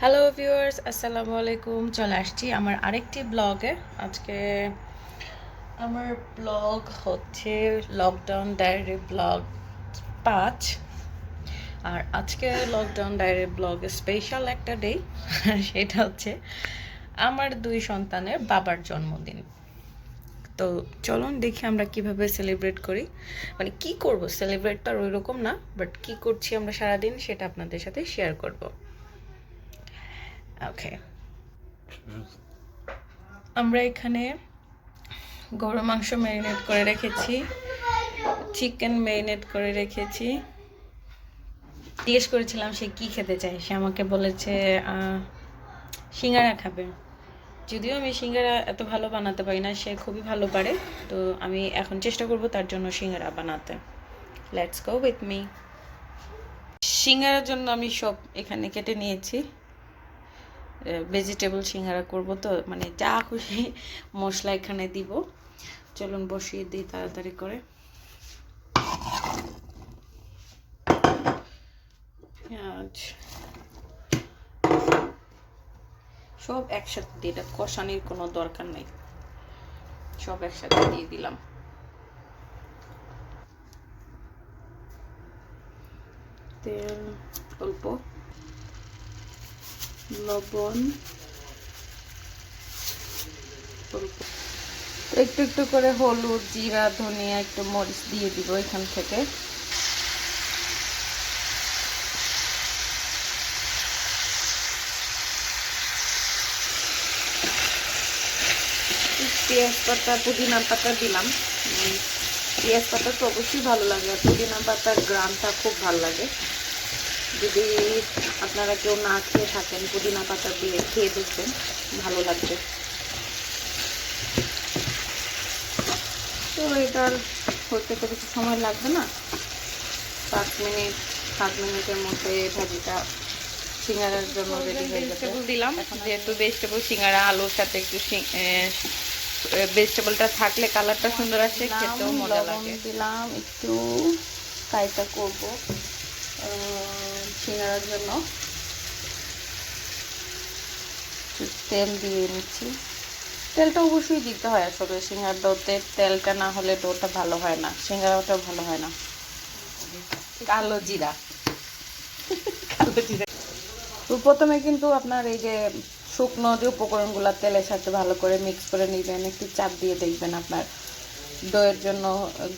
Hello viewers, আসসালামু আলাইকুম। চলে আসছি আমার আরেকটি ব্লগে। আজকে আমার ব্লগ হচ্ছে লকডাউন ডায়েরি ব্লগ 5। আর আজকে লকডাউন ডায়েরি ব্লগে স্পেশাল একটা ডে, সেটা হচ্ছে আমার 2 সন্তানের বাবার জন্মদিন। তো চলুন দেখি আমরা কিভাবে সেলিব্রেট করি, মানে কি করব, সেলিব্রেট তো আর ওই রকম না, বাট কি করছি আমরা সারাদিন সেটা আপনাদের সাথে শেয়ার করব। ওকে, আমরা এখানে গরুর মাংস ম্যারিনেট করে রেখেছি, চিকেন ম্যারিনেট করে রেখেছি। জিজ্ঞেস করেছিলাম সে কি খেতে চায়, সে আমাকে বলেছে সিঙ্গারা খাবে। যদিও আমি সিঙ্গারা এত ভালো বানাতে পারি না, সে খুবই ভালো পারে। তো আমি এখন চেষ্টা করব তার জন্য সিঙ্গারা বানাতে। Let's go with me. সিঙ্গারার জন্য আমি সব এখানে কেটে নিয়েছি। ভেজিটেবল সিঙ্গারা করব, তো মানে যা খুশি মশলা এখানে দিব। চলুন বসিয়ে দিই তাড়াতাড়ি করে। পেঁয়াজ সব একসাথে দিয়ে, এটা কষানির কোনো দরকার নেই, সব একসাথে দিয়ে দিলাম। তেল অল্প, লবণ অল্প, একটু একটু করে হলুদ, জিরা, ধনিয়া, একটু মরিচ দিয়ে দিব এখান থেকে। পেঁয়াজ পাতা, পুদিনা পাতা দিলাম। পেঁয়াজ পাতা তো অবশ্যই ভালো লাগে, আর পুদিনা পাতার গ্রানটা খুব ভালো লাগে। যদি আপনারা কেউ না খেয়ে থাকেন, পুদিনা পাতা দিয়ে খেয়ে দেখবেন, ভালো লাগবে। তো এটার হতে তো বেশি সময় লাগবে না, 7 মিনিটের মধ্যে ভাজিটা সিঙ্গারার জন্য রেডি হয়ে যাবে। ভেজিটেবল দিলাম, যেহেতু ভেজিটেবল সিঙ্গারা আলুর সাথে একটু ভেজিটেবলটা থাকলে কালারটা সুন্দর আসে, খেতেও মজা লাগে। দিলাম একটু, কাইটা করব সিঙ্গারার জন্য। তেল দিয়ে নিচ্ছি, তেলটা অবশ্যই দিতে হয় আসলে সিঙ্গার ডোতে, তেলটা না হলে ডোটা ভালো হয় না, সিঙ্গারাটাও ভালো হয় না। কালো জিরা তো প্রথমে কিন্তু আপনার এই যে শুকনো যে উপকরণগুলো তেলের সাথে ভালো করে মিক্স করে নেবেন, একটু চাপ দিয়ে দেখবেন আপনার দইয়ের জন্য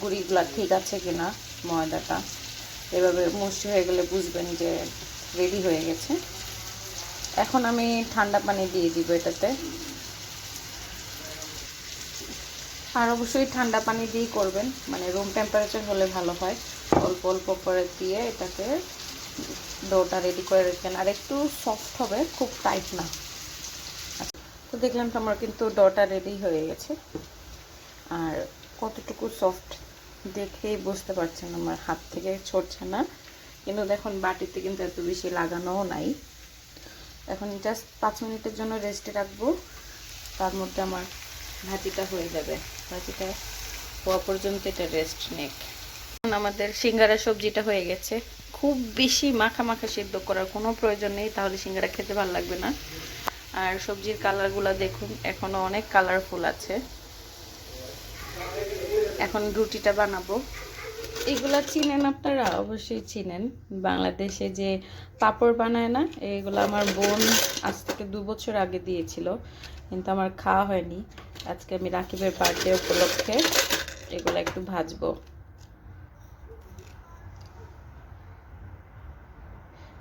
গুঁড়িগুলা ঠিক আছে কিনা। ময়দাটা এভাবে মুষ্টি হয়ে গেলে বুঝবেন যে রেডি হয়ে গেছে। এখন আমি ঠান্ডা পানি দিয়ে দিব এটাতে, আর অবশ্যই ঠান্ডা পানি দিয়েই করবেন, মানে রুম টেম্পারেচার হলে ভালো হয়। অল্প অল্প করে দিয়ে এটাকে ডোটা রেডি করে রাখবেন, আর একটু সফট হবে, খুব টাইট না। তো দেখলাম তো আমার কিন্তু ডোটা রেডি হয়ে গেছে, আর কতটুকু সফট দেখেই বুঝতে পারছেন, আমার হাত থেকে ছড়ছে না। কিন্তু দেখুন বাটিতে কিন্তু এত বেশি লাগানোও নাই। এখন জাস্ট 5 মিনিটের জন্য রেস্টে রাখবো, তার মধ্যে আমার ভাজিটা হয়ে যাবে। ভাজিটা হওয়া পর্যন্ত এটা রেস্ট নেক। আমাদের সিঙ্গারা সবজিটা হয়ে গেছে। খুব বেশি মাখা মাখা সিদ্ধ করার কোনো প্রয়োজন নেই, তাহলে সিঙ্গারা খেতে ভালো লাগবে না। আর সবজির কালারগুলো দেখুন, এখনো অনেক কালারফুল আছে। এখন রুটিটা বানাবো। এগুলা চিনেন আপনারা, অবশ্যই চিনেন, বাংলাদেশে যে পাপর বানায় না, এগুলো আমার বোন আজ থেকে 2 বছর আগে দিয়েছিল, কিন্তু আমার খাওয়া হয়নি। আজকে আমি রাকিবের বার্থডে উপলক্ষে এগুলো একটু ভাজবো।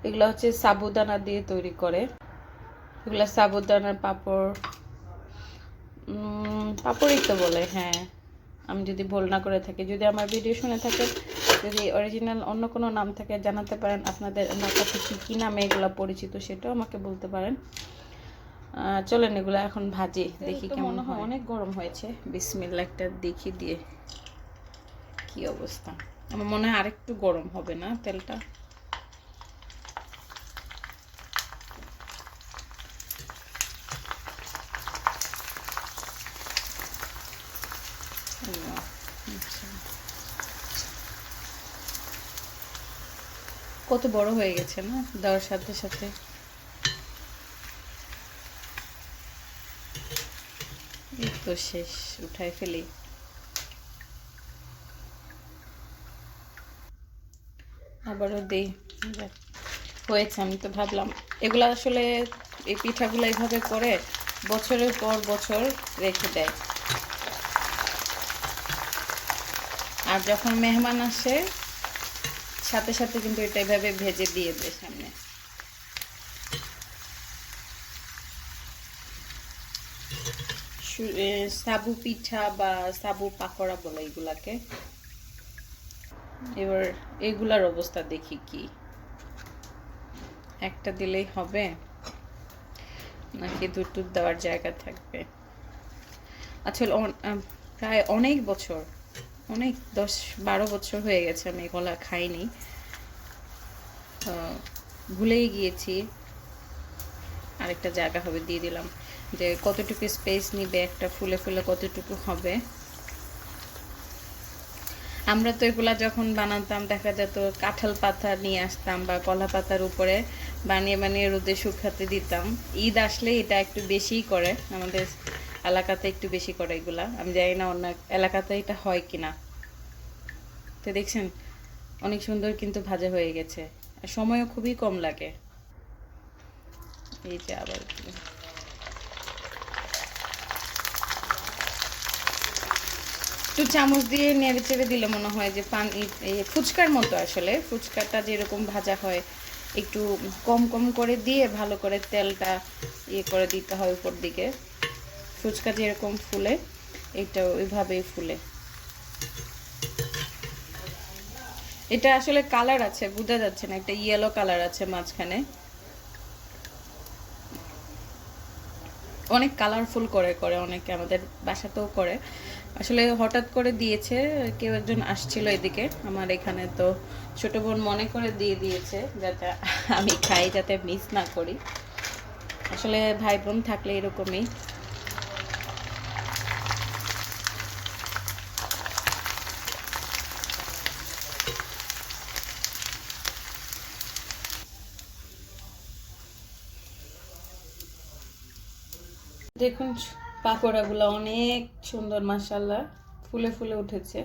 এগুলো হচ্ছে সাবুদানা দিয়ে তৈরি করে, এগুলো সাবুদানার পাপড়, পাপড়ই তো বলে, হ্যাঁ আমি যদি ভুল না করে থাকি। যদি আমার ভিডিও শুনে থাকে, যদি অরিজিনাল অন্য কোনো নাম থাকে জানাতে পারেন, আপনাদের আমার কাছে কী নামে এগুলো পরিচিত সেটাও আমাকে বলতে পারেন। চলেন এগুলো এখন ভাজি, দেখি কেমন হয়। অনেক গরম হয়েছে, বিসমিল্লাহ একটা দেখি দিয়ে কি অবস্থা। আমার মনে হয় আরেকটু গরম হবে না তেলটা। কত বড় হয়ে গেছে না দেওয়ার সাথে সাথে। তো শেষ, উঠাই ফেলি। আবারও দিই, হয়েছে। আমি তো ভাবলাম এগুলো আসলে এই পিঠাগুলো এইভাবে করে বছরের পর বছর রেখে দেয়, আর যখন মেহমান আসে সাথে সাথে কিন্তু এটা এভাবে ভেজে দিয়ে দেয় সামনে। সাবু পিঠা বা সাবু পাকোড়া বলে এগুলাকে। এবার এগুলার অবস্থা দেখি কি, একটা দিলেই হবে নাকি দুটো দেওয়ার জায়গা থাকবে। আসলে প্রায় অনেক বছর, অনেক 10-12 বছর হয়ে গেছে আমি এগুলা খাইনি, ভুলেই গিয়েছি। আরেকটা জায়গা হবে, দিয়ে দিলাম যে কতটুকু স্পেস নিবে একটা ফুলে ফুলে কতটুকু হবে। আমরা তো এগুলা যখন বানাতাম দেখা যেত কাঁঠাল পাতা নিয়ে আসতাম বা কলা পাতার উপরে বানিয়ে বানিয়ে রোদে শুকাতে দিতাম। ঈদ আসলে এটা একটু বেশিই করে, আমাদের এলাকাতে একটু বেশি করে এগুলা। আমি জানি না অন্য এলাকাতে এটা হয় কিনা। তো দেখছেন অনেক সুন্দর কিন্তু ভাজা হয়ে গেছে, আর সময়ও খুবই কম লাগে। এই যে আবার একটু চামচ দিয়ে নেড়ে চেড়ে দিলে মনে হয় যে পানি ফুচকার মতো। আসলে ফুচকাটা যেরকম ভাজা হয় একটু কম কম করে দিয়ে ভালো করে তেলটা করে দিতে হয় উপর দিকে। ফুচকা যেরকম ফুলে এটা ওইভাবেই ফুলে। এটা আসলে কালার আছে, বোঝা যাচ্ছে না, একটা ইয়েলো কালার আছে মাঝখানে, অনেক কালারফুল করে করে অনেকে আমাদের বাসাতেও করে। আসলে হঠাৎ করে দিয়েছে, কেউ একজন আসছিল এদিকে আমার এখানে, তো ছোট বোন মনে করে দিয়ে দিয়েছে যাতে আমি খাই, যাতে মিস না করি। আসলে ভাই বোন থাকলে এরকমই। দেখুন পাকোড়াগুলো অনেক সুন্দর মাশাআল্লাহ ফুলে ফুলে উঠেছে।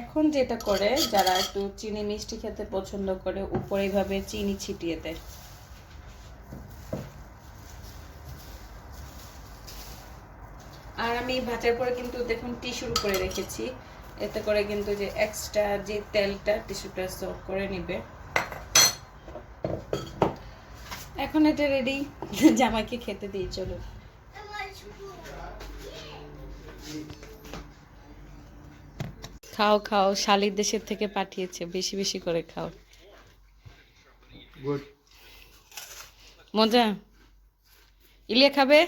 এখন যেটা করে যারা একটু চিনি মিষ্টি খেতে পছন্দ করে উপরে এইভাবে চিনি ছিটিয়ে দেয়। আর আমি ভাজার পরে কিন্তু দেখুন টিস্যুর উপরে রেখেছি, এতে করে কিন্তু যে এক্সট্রা যে তেলটা টিস্যুটা সক করে নিবে। এখন এটা রেডি, জামাইকে খেতে দিই চলো। খাও খাও, শালির দেশের থেকে পাঠিয়েছে, বেশি বেশি করে খাও। মজা? ইলিয়া খাবে?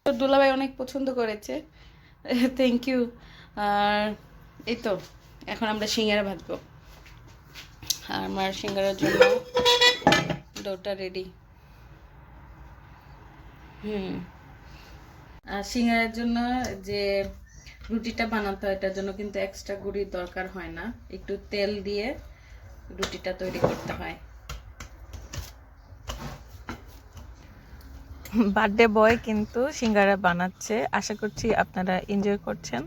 দুলাভাই অনেক পছন্দ করেছে, থ্যাংক ইউ। আর এই তো এখন আমরা সিঙ্গারা ভাজবো, আর আমার সিঙ্গারার জন্য ডোটা রেডি। আর সিঙ্গারার জন্য যে রুটিটা বানাতে হয় এটার জন্য কিন্তু এক্সট্রা গুঁড়ির দরকার হয় না, একটু তেল দিয়ে রুটিটা তৈরি করতে হয়। বার্থডে বয় কিন্তু সিঙ্গারা বানাচ্ছে, আশা করছি আপনারা এনজয় করছেন।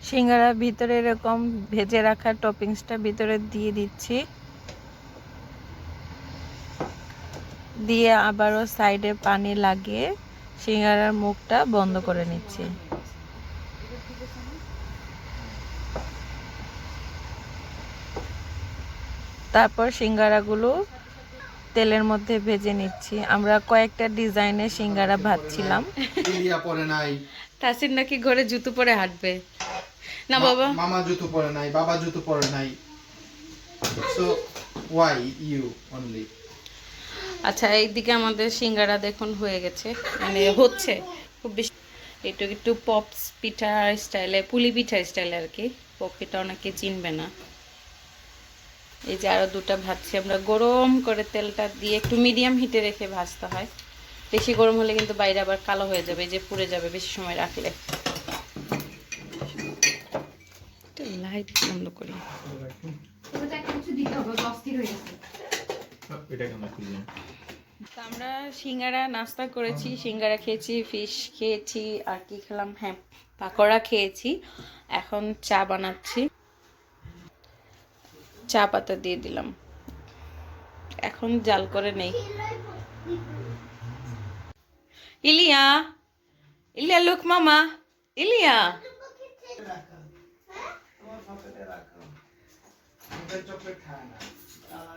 সিঙ্গারা ভিতরে এরকম ভেজে রাখা টপিংসটা ভিতরে দিয়ে দিচ্ছি, দিয়ে আবারও সাইডে পানি লাগিয়ে সিঙ্গারার মুখটা বন্ধ করে নিচ্ছি। তারপর সিঙ্গারাগুলো তেলের মধ্যে ভেজে নিচ্ছি। আমরা কয়েকটা ডিজাইনের সিঙ্গারা ভাজছিলাম। ইলিয়া পরে নাই, তাসির নাকি ঘরে জুতো পরে হাঁটবে না বাবা? মামা জুতো পরে নাই, বাবা জুতো পরে নাই, সো ওয়াই ইউ অনলি। আচ্ছা এইদিকে আমাদের সিঙ্গারা দেখুন হয়ে গেছে, মানে হচ্ছে খুব বেশি। একটু একটু পপস পিঠা স্টাইলে, পুলি পিঠা স্টাইলে আর কি, পপ পিঠা অনেকে চিনবে না। এই যে আরও দুটা ভাজছি আমরা, গরম করে তেলটা দিয়ে একটু মিডিয়াম হিটে রেখে ভাজতে হয়, বেশি গরম হলে কিন্তু বাইরে আবার কালো হয়ে যাবে, যে পুড়ে যাবে বেশি সময় রাখলে। লাইট বন্ধ করি। এটা কেমন খুললেন? তো আমরা সিঙ্গারা নাস্তা করেছি, সিঙ্গারা খেয়েছি, ফিশ খেয়েছি, আর কি খেলাম, হ্যাঁ পাকোড়া খেয়েছি। এখন চা বানাচ্ছি, চা পাতা দিয়ে দিলাম, এখন জাল করে নেই। ইলিয়া, ইলিয়া লুক মামা, ইলিয়া।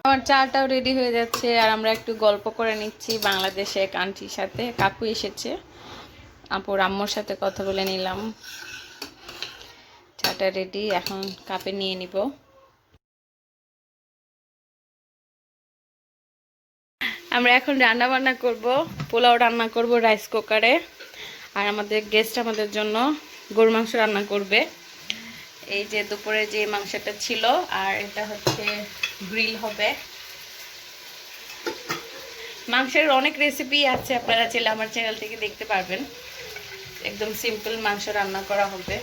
আমার চাটাও রেডি হয়ে যাচ্ছে, আর আমরা একটু গল্প করে নিচ্ছি বাংলাদেশে এক আন্টির সাথে। কাকু এসেছে, আপুর আম্মুর সাথে কথা বলে নিলাম। চাটা রেডি, এখন কাপে নিয়ে নিব। আমরা এখন রান্না বান্না করব, পোলাও রান্না করব রাইস কুকারে। আর আমাদের গেস্ট আমাদের জন্য গরুর মাংস রান্না করবে। এই যে দুপুরে যে মাংসটা ছিল, আর এটা হচ্ছে গ্রিল হবে। মাংসের অনেক রেসিপি আছে, আপনারা চাইলে আমার চ্যানেল থেকে দেখতে পারবেন। একদম সিম্পল মাংস রান্না করা হবে।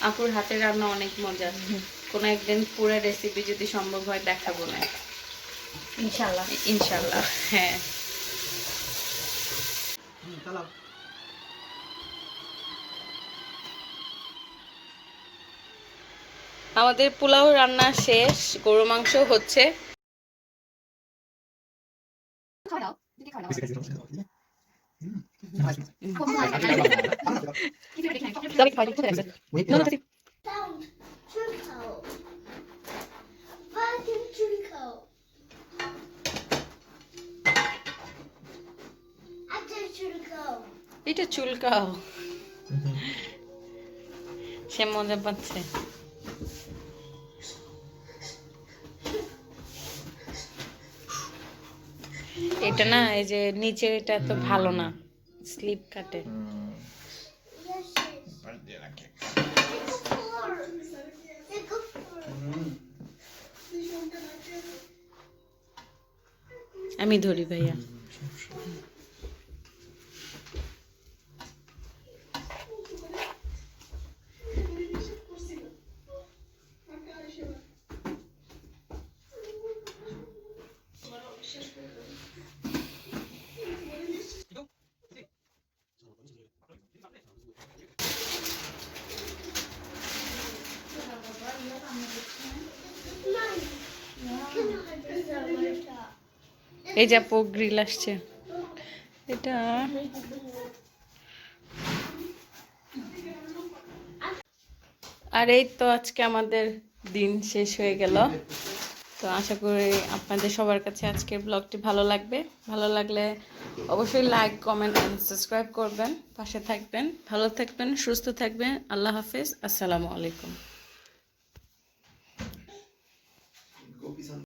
আপুর হাতের রান্না অনেক মজা। কোনো একদিন পুরো রেসিপি যদি সম্ভব হয় দেখাবো না, ইনশাআল্লাহ। ইনশাআল্লাহ, হ্যাঁ। আমাদের পোলাও রান্না শেষ, গরু মাংস হচ্ছে। এটা চুলকাও, সে মজা পাচ্ছে। এটা না, এই যে নিচের এটা তো ভালো না, স্লিপ কাটে। আমি ধরি ভাইয়া। এই যে আপু গ্রিল আসছে, এটা আর এই তো আজকে আমাদের দিন শেষ হয়ে গেল। তো আশা করি আপনাদের সবার কাছে আজকের ব্লগটি ভালো লাগবে। ভালো লাগলে অবশ্যই লাইক, কমেন্ট এন্ড সাবস্ক্রাইব করবেন, পাশে থাকবেন। ভালো থাকবেন, সুস্থ থাকবেন। আল্লাহ হাফেজ, আসসালামু আলাইকুম।